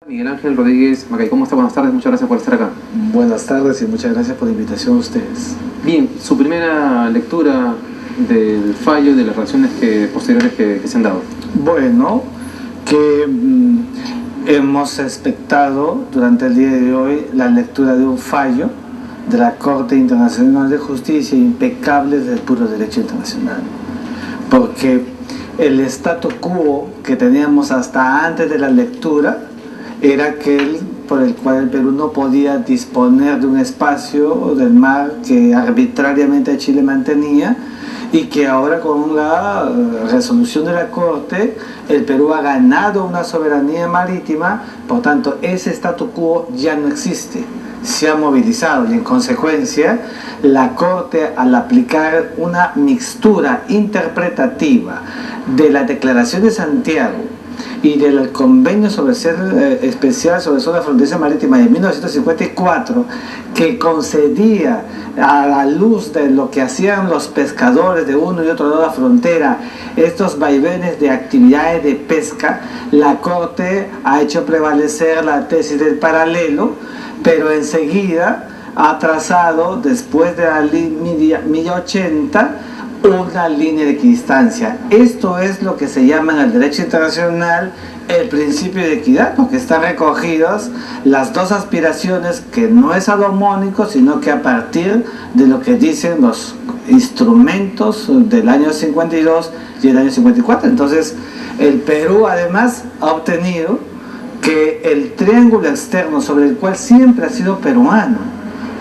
Miguel Ángel Rodríguez Macay, ¿cómo está? Buenas tardes, muchas gracias por estar acá. Buenas tardes y muchas gracias por la invitación a ustedes. Bien, su primera lectura del fallo y de las reacciones posteriores que se han dado. Bueno, que hemos expectado durante el día de hoy la lectura de un fallo de la Corte Internacional de Justicia impecable del puro derecho internacional. Porque el statu quo que teníamos hasta antes de la lectura era aquel por el cual el Perú no podía disponer de un espacio del mar que arbitrariamente Chile mantenía, y que ahora con la resolución de la Corte el Perú ha ganado una soberanía marítima. Por tanto, ese statu quo ya no existe, se ha movilizado, y en consecuencia la Corte, al aplicar una mixtura interpretativa de la Declaración de Santiago y del Convenio sobre Especial sobre Zona Fronteriza Marítima de 1954, que concedía, a la luz de lo que hacían los pescadores de uno y otro lado de la frontera, estos vaivenes de actividades de pesca, la Corte ha hecho prevalecer la tesis del paralelo, pero enseguida ha trazado, después de la milla 80, una línea de equidistancia. Esto es lo que se llama en el derecho internacional el principio de equidad, porque están recogidas las dos aspiraciones, que no es salomónico, sino que a partir de lo que dicen los instrumentos del año 52 y el año 54. Entonces, el Perú además ha obtenido que el triángulo externo, sobre el cual siempre ha sido peruano,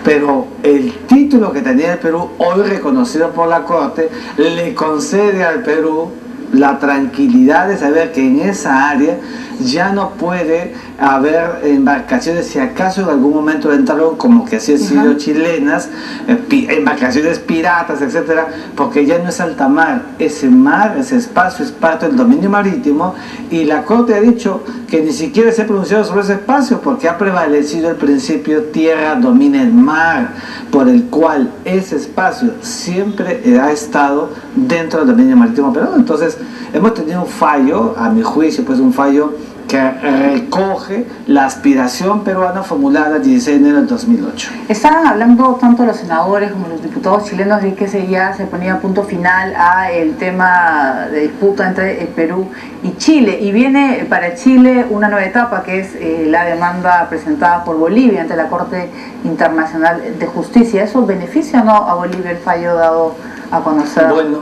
pero el título que tenía el Perú, hoy reconocido por la Corte, le concede al Perú la tranquilidad de saber que en esa área ya no puede haber embarcaciones, si acaso en algún momento entraron, como que así han sido chilenas, embarcaciones piratas, etcétera, porque ya no es alta mar, ese mar, ese espacio es parte del dominio marítimo, y la Corte ha dicho que ni siquiera se ha pronunciado sobre ese espacio, porque ha prevalecido el principio tierra domina el mar, por el cual ese espacio siempre ha estado dentro del dominio marítimo peruano. Entonces hemos tenido un fallo, a mi juicio, pues un fallo que recoge la aspiración peruana formulada el 16 de enero del 2008. Estaban hablando tanto los senadores como los diputados chilenos de que ya se ponía punto final a el tema de disputa entre el Perú y Chile, y viene para Chile una nueva etapa, que es la demanda presentada por Bolivia ante la Corte Internacional de Justicia. ¿Eso beneficia o no a Bolivia el fallo dado a conocer? Bueno,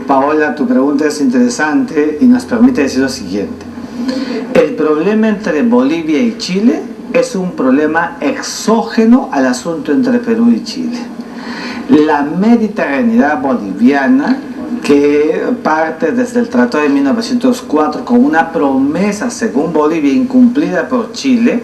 Paola, tu pregunta es interesante y nos permite decir lo siguiente. El problema entre Bolivia y Chile es un problema exógeno al asunto entre Perú y Chile. La mediterraneidad boliviana, que parte desde el Tratado de 1904 con una promesa, según Bolivia, incumplida por Chile,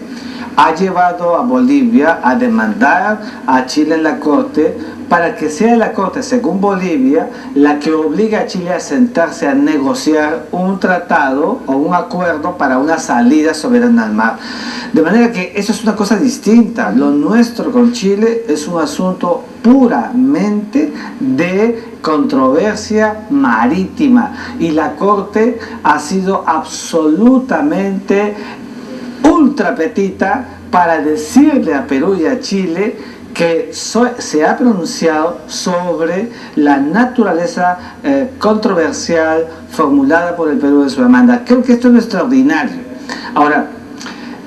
ha llevado a Bolivia a demandar a Chile en la Corte para que sea la Corte, según Bolivia, la que obliga a Chile a sentarse a negociar un tratado o un acuerdo para una salida soberana al mar. De manera que eso es una cosa distinta. Lo nuestro con Chile es un asunto puramente de controversia marítima, y la Corte ha sido absolutamente ultra petita para decirle a Perú y a Chile que se ha pronunciado sobre la naturaleza controversial formulada por el Perú en su demanda. Creo que esto es extraordinario. Ahora,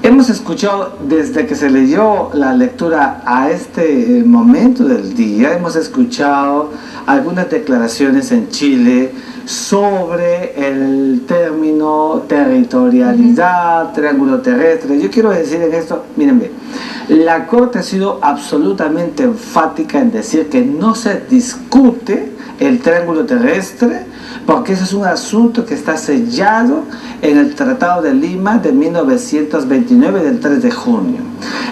hemos escuchado desde que se leyó la lectura a este momento del día, hemos escuchado algunas declaraciones en Chile sobre el término territorialidad, triángulo terrestre. Yo quiero decir en esto, mírenme, la Corte ha sido absolutamente enfática en decir que no se discute el triángulo terrestre, porque ese es un asunto que está sellado en el Tratado de Lima de 1929, del 3 de junio.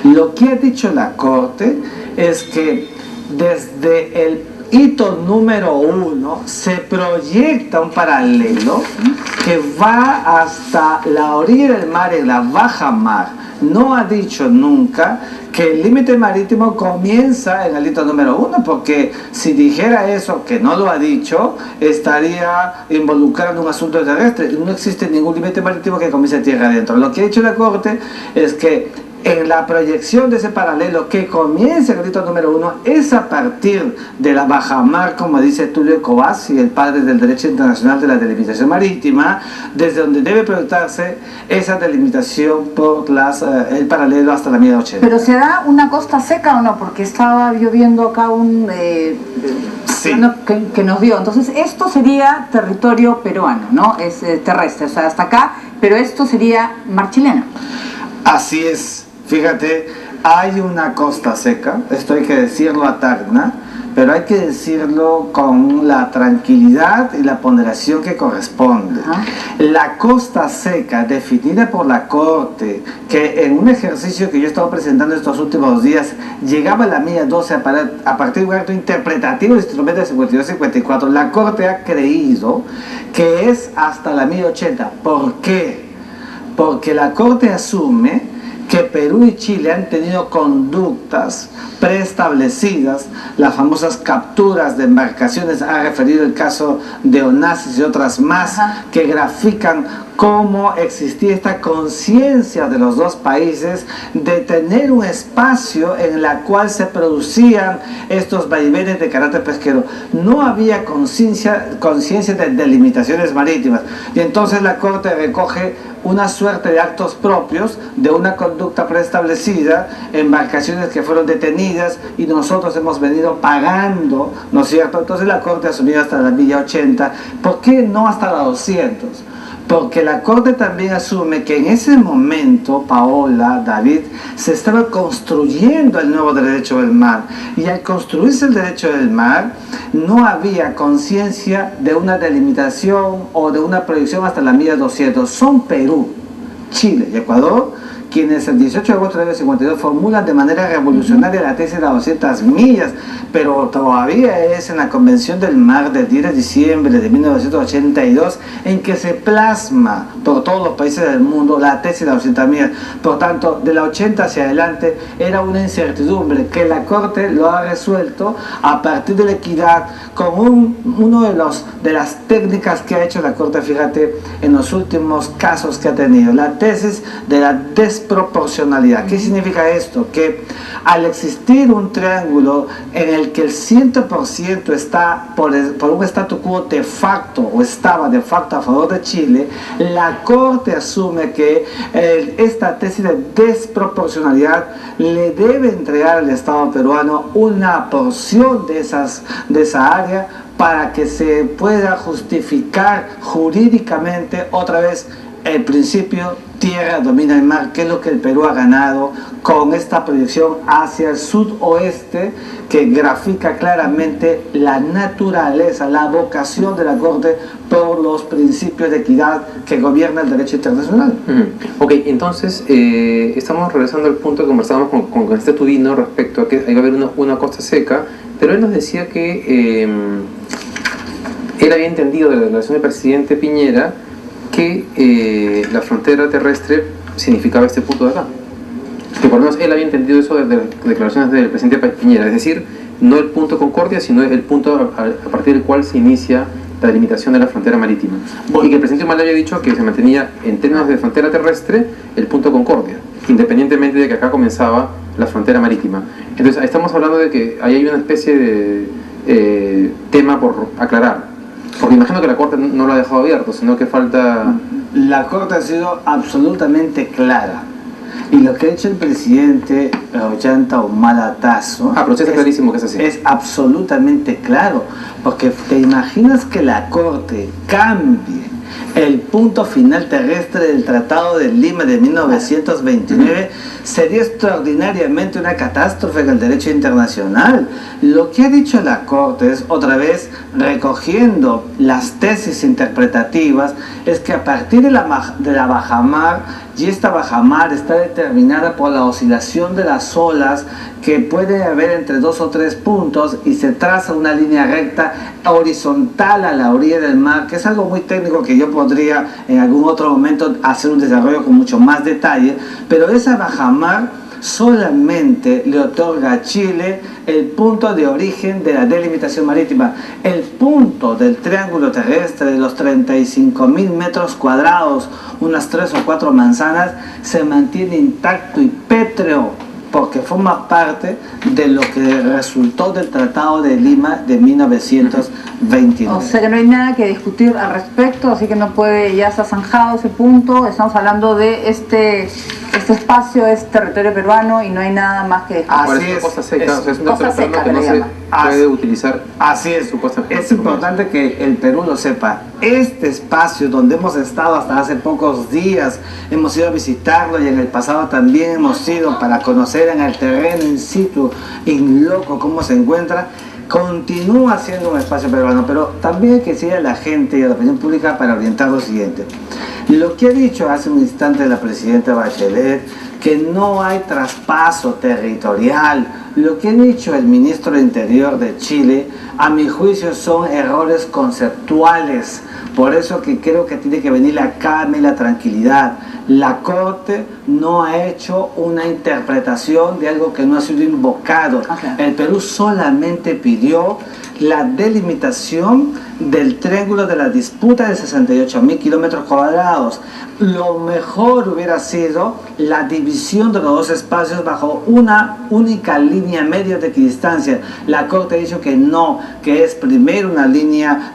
Lo que ha dicho la Corte es que desde el hito número 1 se proyecta un paralelo que va hasta la orilla del mar, en la baja mar. No ha dicho nunca que el límite marítimo comienza en el hito número 1, porque si dijera eso, que no lo ha dicho, estaría involucrado en un asunto terrestre. No existe ningún límite marítimo que comience tierra adentro. Lo que ha dicho la Corte es que en la proyección de ese paralelo que comienza el hito número 1 es a partir de la bajamar, como dice Tulio Cobasi, el padre del derecho internacional de la delimitación marítima, desde donde debe proyectarse esa delimitación por el paralelo hasta la milla 80. ¿Pero se da una costa seca o no? Porque estaba yo viendo acá un sí. que nos dio. Entonces esto sería territorio peruano, ¿no? Es terrestre, o sea, hasta acá, pero esto sería mar chilena. Así es. Fíjate, hay una costa seca, esto hay que decirlo a Tacna, pero hay que decirlo con la tranquilidad y la ponderación que corresponde. La costa seca, definida por la Corte, que en un ejercicio que yo he estado presentando estos últimos días, llegaba a la milla 12 a partir de un acto interpretativo del instrumento de 52-54, la Corte ha creído que es hasta la milla 80. ¿Por qué? Porque la Corte asume que Perú y Chile han tenido conductas preestablecidas, las famosas capturas de embarcaciones, ha referido el caso de Onassis y otras más, que grafican cómo existía esta conciencia de los dos países de tener un espacio en el cual se producían estos vaivenes de carácter pesquero. No había conciencia de delimitaciones marítimas, y entonces la Corte recoge una suerte de actos propios de una conducta preestablecida, embarcaciones que fueron detenidas y nosotros hemos venido pagando, ¿no es cierto? Entonces la Corte asumió hasta la milla 80. ¿Por qué no hasta la 200? Porque la Corte también asume que en ese momento, Paola, David, se estaba construyendo el nuevo derecho del mar, y al construirse el derecho del mar no había conciencia de una delimitación o de una proyección hasta la milla 200. Son Perú, Chile y Ecuador quienes el 18 de agosto de 1952 formulan de manera revolucionaria la tesis de las 200 millas, pero todavía es en la Convención del Mar del 10 de diciembre de 1982 en que se plasma por todos los países del mundo la tesis de las 200 millas. Por tanto, de la 80 hacia adelante era una incertidumbre que la Corte lo ha resuelto a partir de la equidad con uno de las técnicas que ha hecho la Corte, fíjate, en los últimos casos que ha tenido, la tesis de la desproporcionalidad. ¿Qué significa esto? Que al existir un triángulo en el que el 100% está por un statu quo de facto, o estaba de facto a favor de Chile, la Corte asume que esta tesis de desproporcionalidad le debe entregar al Estado peruano una porción de esa área para que se pueda justificar jurídicamente otra vez el principio tierra domina el mar, que es lo que el Perú ha ganado con esta proyección hacia el sudoeste, que grafica claramente la naturaleza, la vocación de la Corte por los principios de equidad que gobierna el derecho internacional. Ok, entonces estamos regresando al punto que conversábamos con este Tudino respecto a que hay que haber una costa seca, pero él nos decía que él había entendido de la declaración del presidente Piñera que la frontera terrestre significaba este punto de acá. Que por lo menos él había entendido eso de las declaraciones del presidente Piñera, es decir, no el punto Concordia, sino el punto a partir del cual se inicia la delimitación de la frontera marítima. Y que el presidente Humala había dicho que se mantenía en términos de frontera terrestre el punto Concordia, independientemente de que acá comenzaba la frontera marítima. Entonces estamos hablando de que ahí hay una especie de tema por aclarar. Porque imagino que la Corte no lo ha dejado abierto, sino que falta... La Corte ha sido absolutamente clara. Y lo que ha hecho el presidente Ollanta Humala Tasso... pero sí está clarísimo que es así. Es absolutamente claro. Porque te imaginas que la Corte cambie el punto final terrestre del Tratado de Lima de 1929, sería extraordinariamente una catástrofe en el derecho internacional. Lo que ha dicho la Corte es, otra vez, recogiendo las tesis interpretativas, es que a partir de la bajamar, y esta bajamar está determinada por la oscilación de las olas que puede haber entre 2 o 3 puntos, y se traza una línea recta horizontal a la orilla del mar, que es algo muy técnico que yo podría en algún otro momento hacer un desarrollo con mucho más detalle, pero esa bajamar solamente le otorga a Chile el punto de origen de la delimitación marítima. El punto del triángulo terrestre de los 35.000 metros cuadrados, unas 3 o 4 manzanas, se mantiene intacto y pétreo, porque forma parte de lo que resultó del Tratado de Lima de 1929. O sea que no hay nada que discutir al respecto, así que no puede, ya se ha zanjado ese punto. Estamos hablando de este espacio, es territorio peruano y no hay nada más que discutir. Así es, cosa seca, o sea, es un cosa terreno seca que no le se llaman. puede utilizar. Así es, Supuestamente. es importante que el Perú lo sepa. Este espacio donde hemos estado hasta hace pocos días, hemos ido a visitarlo y en el pasado también hemos ido para conocer en el terreno in situ, in loco, cómo se encuentra, continúa siendo un espacio peruano, pero también hay que decir a la gente y a la opinión pública para orientar lo siguiente. Lo que ha dicho hace un instante la presidenta Bachelet, que no hay traspaso territorial, lo que ha dicho el ministro del Interior de Chile, a mi juicio son errores conceptuales. Por eso que creo que tiene que venir la calma y la tranquilidad. La Corte no ha hecho una interpretación de algo que no ha sido invocado. Okay. El Perú solamente pidió la delimitación del triángulo de la disputa de 68.000 kilómetros cuadrados. Lo mejor hubiera sido la división de los dos espacios bajo una única línea media de equidistancia. La Corte ha dicho que no, que es primero una línea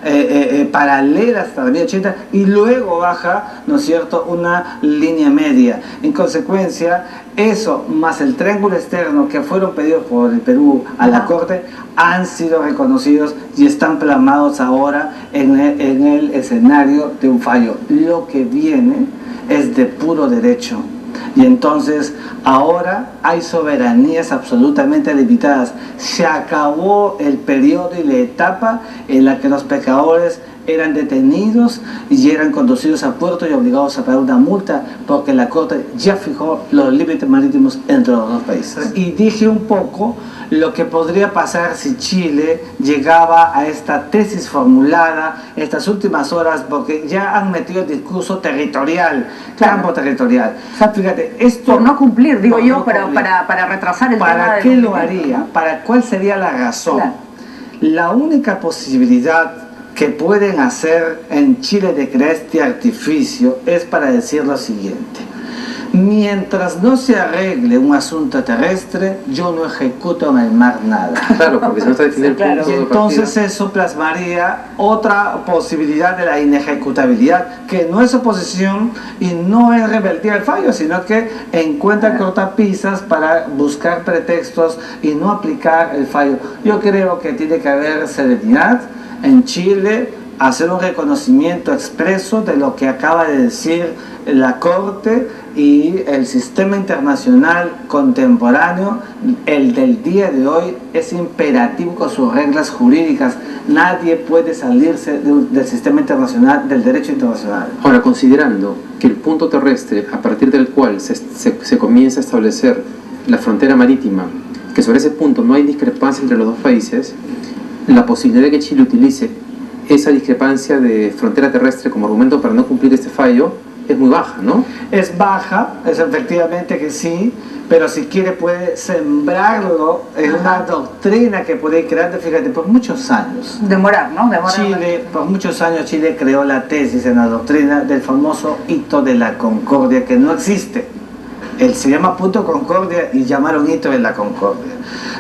paralela hasta la 1080 y luego baja, ¿no es cierto?, una línea media. En consecuencia, eso más el triángulo externo que fueron pedidos por el Perú a la Corte han sido reconocidos y están plasmados ahora en el escenario de un fallo. Lo que viene es de puro derecho. Y entonces ahora hay soberanías absolutamente limitadas. Se acabó el periodo y la etapa en la que los pescadores eran detenidos y eran conducidos a puerto y obligados a pagar una multa porque la Corte ya fijó los límites marítimos entre los dos países. Y dije un poco lo que podría pasar si Chile llegaba a esta tesis formulada estas últimas horas, porque ya han metido el discurso territorial, campo territorial. O sea, fíjate, esto... Por no cumplir, digo por yo, no para, cumplir. para retrasar el tema ¿Para del qué lo cumplimiento, haría? ¿no? ¿Para cuál sería la razón? Claro. La única posibilidad que pueden hacer en Chile de crear este artificio es para decir lo siguiente: mientras no se arregle un asunto terrestre, yo no ejecuto en el mar nada. Claro, porque si no está definido Sí, el claro. punto Y de entonces partida. eso plasmaría otra posibilidad de la inejecutabilidad, que no es oposición y no es rebeldía al fallo, sino que encuentra cortapisas para buscar pretextos y no aplicar el fallo. Yo creo que tiene que haber serenidad en Chile, hacer un reconocimiento expreso de lo que acaba de decir la Corte y el sistema internacional contemporáneo, el del día de hoy, es imperativo con sus reglas jurídicas. Nadie puede salirse del sistema internacional, del derecho internacional. Ahora, considerando que el punto terrestre a partir del cual se comienza a establecer la frontera marítima, que sobre ese punto no hay discrepancia entre los dos países, la posibilidad de que Chile utilice esa discrepancia de frontera terrestre como argumento para no cumplir este fallo es muy baja, ¿no? Es baja, es efectivamente que sí, pero si quiere puede sembrarlo en una doctrina que puede ir creando, fíjate, por muchos años. Demorar, ¿no? Demorar. Chile, por muchos años Chile creó la tesis en la doctrina del famoso hito de la concordia, que no existe. Él se llama punto concordia y llamaron hito de la concordia.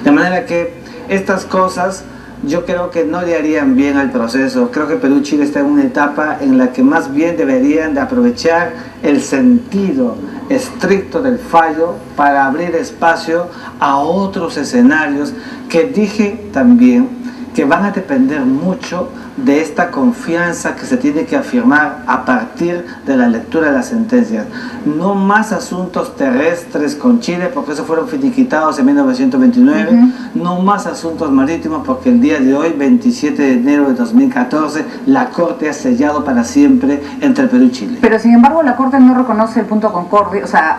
De manera que estas cosas yo creo que no le harían bien al proceso. Creo que Perú y Chile están en una etapa en la que más bien deberían de aprovechar el sentido estricto del fallo para abrir espacio a otros escenarios que dije también que van a depender mucho de esta confianza que se tiene que afirmar a partir de la lectura de las sentencias. No más asuntos terrestres con Chile, porque esos fueron finiquitados en 1929, no más asuntos marítimos, porque el día de hoy, 27 de enero de 2014, la Corte ha sellado para siempre entre Perú y Chile. Pero sin embargo la Corte no reconoce el punto concordia, o sea,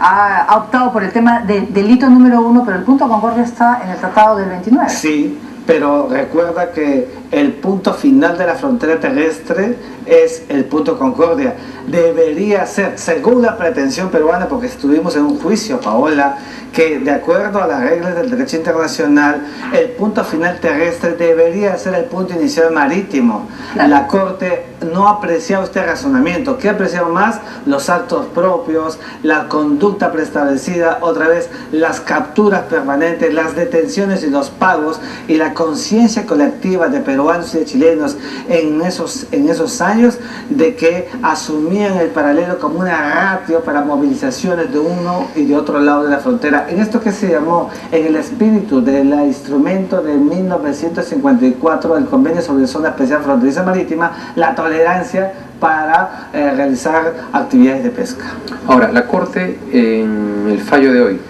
ha optado por el tema del delito número 1, pero el punto concordia está en el Tratado del 29. Sí, pero recuerda que el punto final de la frontera terrestre es el punto Concordia. Debería ser, según la pretensión peruana, porque estuvimos en un juicio, Paola, que de acuerdo a las reglas del derecho internacional, el punto final terrestre debería ser el punto inicial marítimo. La Corte no ha apreciado este razonamiento. ¿Qué ha apreciado más? Los actos propios, la conducta preestablecida, otra vez las capturas permanentes, las detenciones y los pagos, y la conciencia colectiva de peruanos y de chilenos en esos años, de que asumían el paralelo como una ratio para movilizaciones de uno y de otro lado de la frontera. En esto que se llamó, en el espíritu del instrumento de 1954, el Convenio sobre Zona Especial Fronteriza Marítima, la tolerancia para realizar actividades de pesca. Ahora, la Corte, en el fallo de hoy,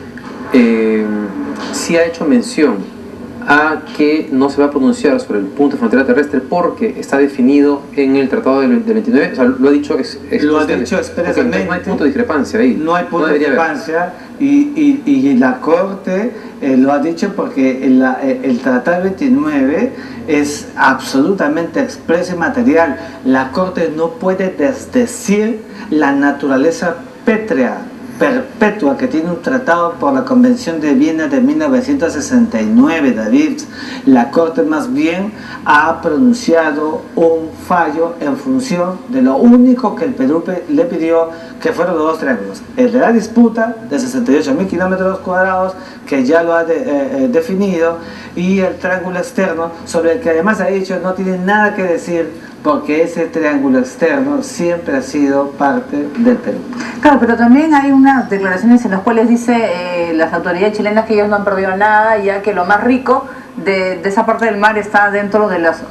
sí ha hecho mención a que no se va a pronunciar sobre el punto de frontera terrestre porque está definido en el Tratado del 29, o sea, lo ha dicho expresamente. No hay punto de discrepancia ahí. No hay punto de discrepancia y la Corte lo ha dicho porque el Tratado 29 es absolutamente expreso y material. La Corte no puede desdecir la naturaleza pétrea, perpetua, que tiene un tratado por la Convención de Viena de 1969, David. La Corte más bien ha pronunciado un fallo en función de lo único que el Perú le pidió, que fueron los dos triángulos. El de la disputa de 68.000 kilómetros cuadrados, que ya lo ha definido, y el triángulo externo, sobre el que además ha dicho no tiene nada que decir, porque ese triángulo externo siempre ha sido parte del Perú. Claro, pero también hay unas declaraciones en las cuales dice las autoridades chilenas que ellos no han perdido nada, ya que lo más rico de esa parte del mar está dentro de las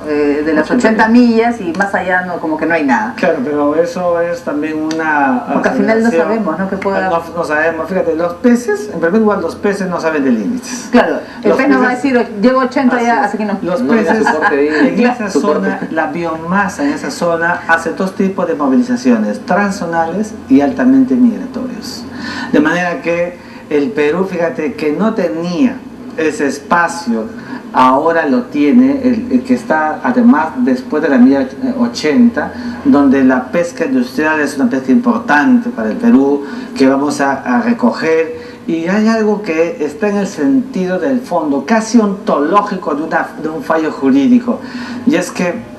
80 millas y más allá como que no hay nada. Claro, pero eso es también una... Porque al final no sabemos, ¿no? Que pueda... no sabemos, fíjate, los peces, en primer lugar, los peces no saben de límites. Claro, el pez no va a decir, llego a 80 ya, así que no. Los peces, en esa zona, la biomasa en esa zona hace dos tipos de movilizaciones, transzonales y altamente migratorios. De manera que el Perú, fíjate, que no tenía ese espacio, ahora lo tiene, el que está además después de la milla 80, donde la pesca industrial es una pesca importante para el Perú, que vamos a recoger. Y hay algo que está en el sentido del fondo, casi ontológico de un fallo jurídico, y es que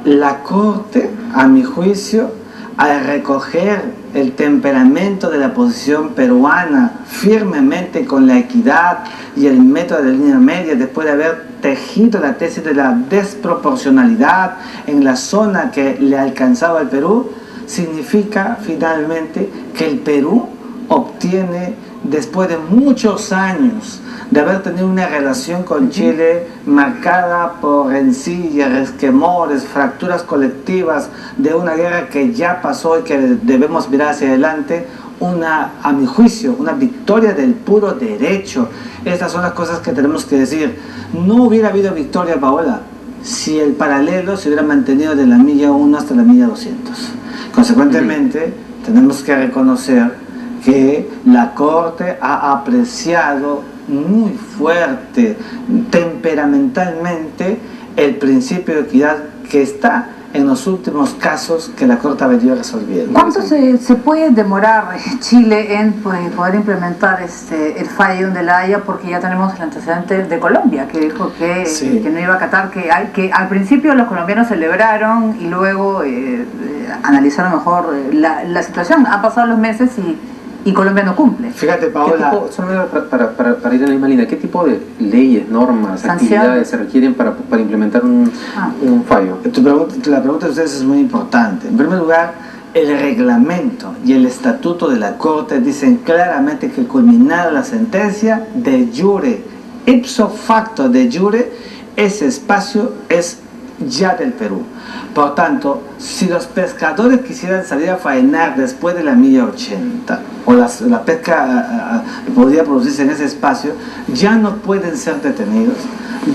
la Corte, a mi juicio, al recoger el temperamento de la posición peruana firmemente con la equidad y el método de línea media, después de haber tejido la tesis de la desproporcionalidad en la zona que le alcanzaba al Perú, significa finalmente que el Perú obtiene, después de muchos años de haber tenido una relación con Chile marcada por rencillas, resquemores, fracturas colectivas de una guerra que ya pasó y que debemos mirar hacia adelante, a mi juicio, una victoria del puro derecho. Estas son las cosas que tenemos que decir. No hubiera habido victoria, Paola, si el paralelo se hubiera mantenido de la milla 1 hasta la milla 200. Consecuentemente, tenemos que reconocer que la Corte ha apreciado muy fuerte, temperamentalmente, el principio de equidad que está en los últimos casos que la Corte ha venido resolviendo. ¿Cuánto se puede demorar Chile en poder implementar el fallo de La Haya? Porque ya tenemos el antecedente de Colombia, que dijo que no iba a acatar, que al principio los colombianos celebraron y luego analizaron mejor la situación. Han pasado los meses y Colombia no cumple. Fíjate, Paola, para ir en la misma línea, ¿qué tipo de leyes, normas, actividades se requieren para implementar un fallo? La pregunta de ustedes es muy importante. En primer lugar, el reglamento y el estatuto de la Corte dicen claramente que culminada la sentencia, de jure, ipso facto de jure, ese espacio es ya del Perú. Por tanto, si los pescadores quisieran salir a faenar después de la milla 80 o la pesca podría producirse en ese espacio, ya no pueden ser detenidos,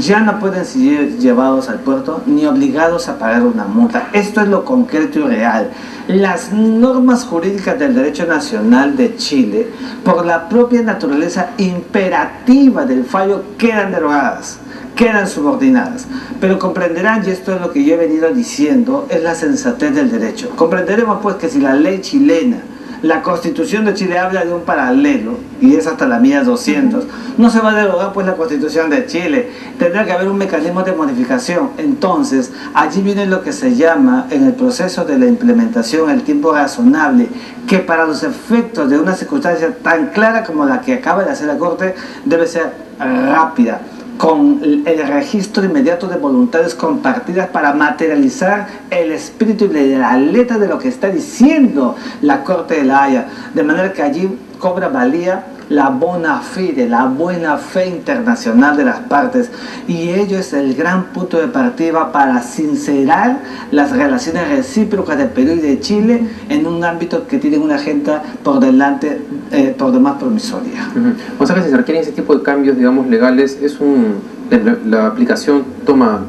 ya no pueden ser llevados al puerto ni obligados a pagar una multa. Esto es lo concreto y real. Las normas jurídicas del derecho nacional de Chile, por la propia naturaleza imperativa del fallo, quedan derogadas. quedan subordinadas. Pero comprenderán, y esto es lo que yo he venido diciendo, es la sensatez del derecho. Comprenderemos pues que si la ley chilena, la Constitución de Chile habla de un paralelo, y es hasta la mía 200, no se va a derogar pues la Constitución de Chile, tendrá que haber un mecanismo de modificación. Entonces, allí viene lo que se llama en el proceso de la implementación el tiempo razonable, que para los efectos de una circunstancia tan clara como la que acaba de hacer la Corte, debe ser rápida, con el registro inmediato de voluntades compartidas para materializar el espíritu y la letra de lo que está diciendo la Corte de la Haya, de manera que allí cobra valía la bona fide, la buena fe internacional de las partes, y ello es el gran punto de partida para sincerar las relaciones recíprocas de Perú y de Chile en un ámbito que tiene una agenda por delante, por demás promisoria. O sea que si se requieren ese tipo de cambios, digamos, legales, la aplicación toma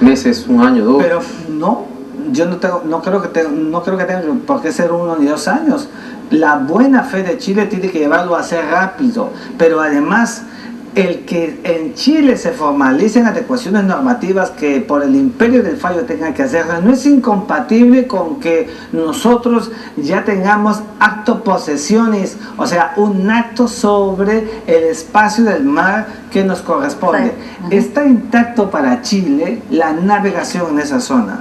meses, un año, dos. Pero no, yo no creo que tenga por qué ser 1 ni 2 años. La buena fe de Chile tiene que llevarlo a ser rápido, pero además el que en Chile se formalicen adecuaciones normativas que por el imperio del fallo tengan que hacerlo no es incompatible con que nosotros ya tengamos acto posesiones, o sea, un acto sobre el espacio del mar que nos corresponde. Sí. Está intacto para Chile la navegación en esa zona,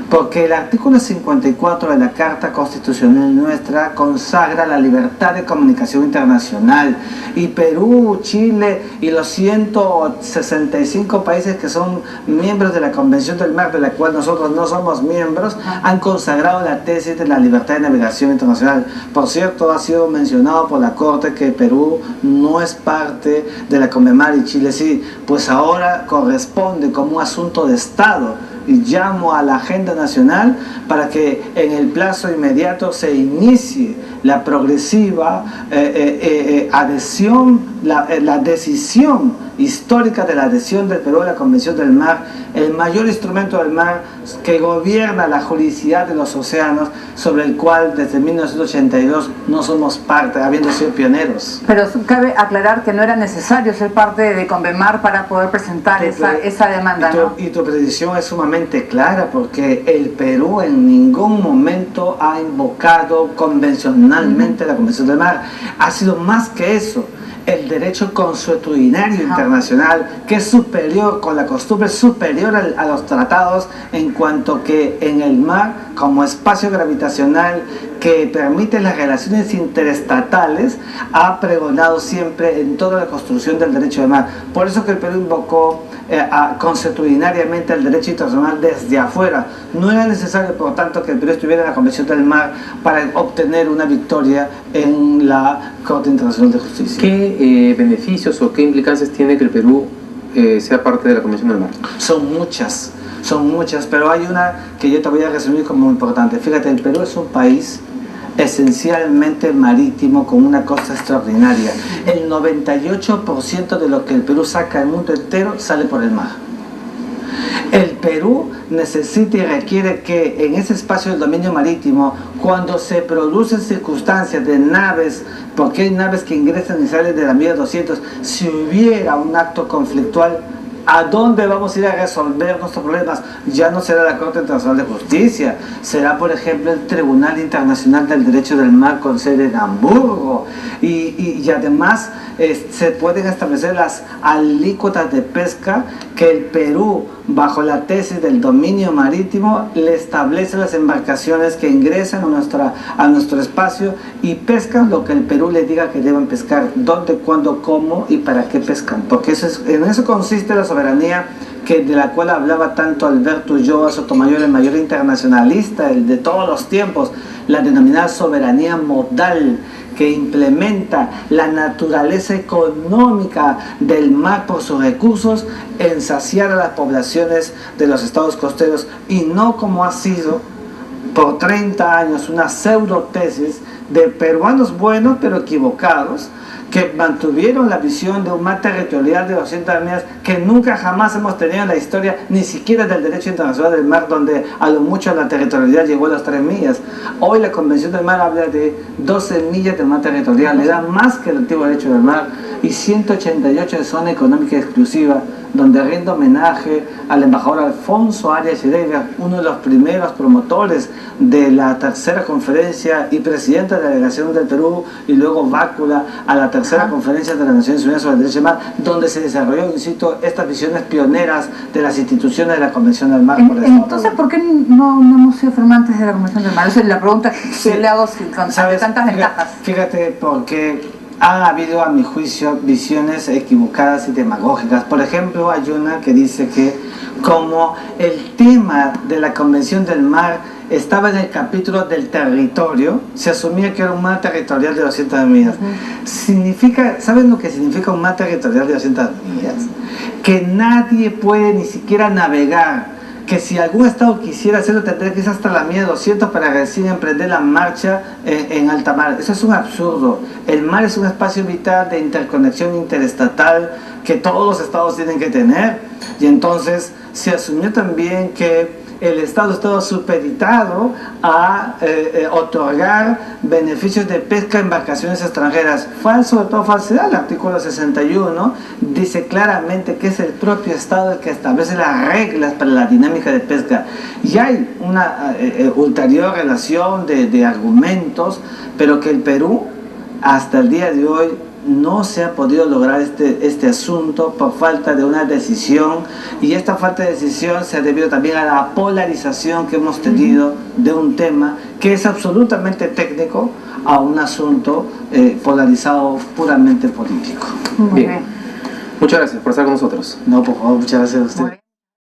porque el artículo 54 de la Carta Constitucional nuestra consagra la libertad de comunicación internacional, y Perú, Chile y los 165 países que son miembros de la Convención del Mar, de la cual nosotros no somos miembros, han consagrado la tesis de la libertad de navegación internacional. Por cierto, ha sido mencionado por la Corte que Perú no es parte de la Conmemar y Chile sí, pues ahora corresponde como un asunto de Estado. Y llamo a la agenda nacional para que en el plazo inmediato se inicie la progresiva adhesión, la decisión histórica de la adhesión del Perú a la Convención del Mar, el mayor instrumento del mar que gobierna la juridicidad de los océanos, sobre el cual desde 1982 no somos parte, habiendo sido pioneros. Pero cabe aclarar que no era necesario ser parte de Convemar para poder presentar esa demanda, ¿no? Y tu predicción es sumamente clara, porque el Perú en ningún momento ha invocado convencionalmente la Convención del Mar. Ha sido más que eso, el derecho consuetudinario internacional, que es superior, con la costumbre superior a los tratados, en cuanto que en el mar, como espacio gravitacional que permite las relaciones interestatales, ha pregonado siempre en toda la construcción del derecho del mar. Por eso que el Perú invocó consuetudinariamente el derecho internacional desde afuera. No era necesario, por tanto, que el Perú estuviera en la Convención del Mar para obtener una victoria en la Corte Internacional de Justicia. ¿Qué beneficios o qué implicancias tiene que el Perú sea parte de la Convención del Mar? Son muchas, pero hay una que yo te voy a resumir como importante. Fíjate, el Perú es un país esencialmente marítimo, con una costa extraordinaria. El 98% de lo que el Perú saca al mundo entero sale por el mar. El Perú necesita y requiere que en ese espacio del dominio marítimo, cuando se producen circunstancias de naves, porque hay naves que ingresan y salen de la milla 200, si hubiera un acto conflictual, ¿a dónde vamos a ir a resolver nuestros problemas? Ya no será la Corte Internacional de Justicia, será, por ejemplo, el Tribunal Internacional del Derecho del Mar con sede en Hamburgo, y además se pueden establecer las alícuotas de pesca que el Perú, bajo la tesis del dominio marítimo, le establece a las embarcaciones que ingresan a nuestro espacio y pescan lo que el Perú les diga que deben pescar, dónde, cuándo, cómo y para qué pescan, porque en eso consiste la soberanía de la cual hablaba tanto Alberto Ulloa Sotomayor, el mayor internacionalista, el de todos los tiempos, la denominada soberanía modal, que implementa la naturaleza económica del mar por sus recursos en saciar a las poblaciones de los estados costeros, y no como ha sido por 30 años una pseudotesis de peruanos buenos pero equivocados, que mantuvieron la visión de un mar territorial de 200 millas que nunca jamás hemos tenido en la historia, ni siquiera del derecho internacional del mar, donde a lo mucho la territorialidad llegó a las 3 millas. Hoy la Convención del Mar habla de 12 millas de mar territorial, le da más que el antiguo derecho del mar, y 188 de zona económica exclusiva. donde rinde homenaje al embajador Alfonso Arias Heredia, uno de los primeros promotores de la tercera conferencia y presidente de la delegación del Perú, y luego bácula a la tercera conferencia de las Naciones Unidas sobre el Derecho del Mar, donde se desarrolló, insisto, estas visiones pioneras de las instituciones de la Convención del Mar. Entonces, ¿por qué no hemos sido firmantes de la Convención del Mar? Esa es la pregunta que yo le hago con tantas ventajas. Fíjate, porque han habido, a mi juicio, visiones equivocadas y demagógicas. Por ejemplo, hay una que dice que como el tema de la Convención del Mar estaba en el capítulo del territorio, se asumía que era un mar territorial de 200 millas. ¿Saben lo que significa un mar territorial de 200 millas? Que nadie puede ni siquiera navegar, que si algún estado quisiera hacerlo tendría que irse hasta la milla 200 para recién emprender la marcha en alta mar. Eso es un absurdo. El mar es un espacio vital de interconexión interestatal que todos los estados tienen que tener, y entonces se asumió también que el Estado estaba supeditado a otorgar beneficios de pesca a embarcaciones extranjeras. Falso de toda falsedad. El artículo 61 dice claramente que es el propio Estado el que establece las reglas para la dinámica de pesca. Y hay una ulterior relación de argumentos, pero que el Perú hasta el día de hoy no se ha podido lograr este asunto por falta de una decisión, y esta falta de decisión se ha debido también a la polarización que hemos tenido de un tema que es absolutamente técnico a un asunto polarizado puramente político. Bien. Muchas gracias por estar con nosotros. No, por favor, muchas gracias a usted.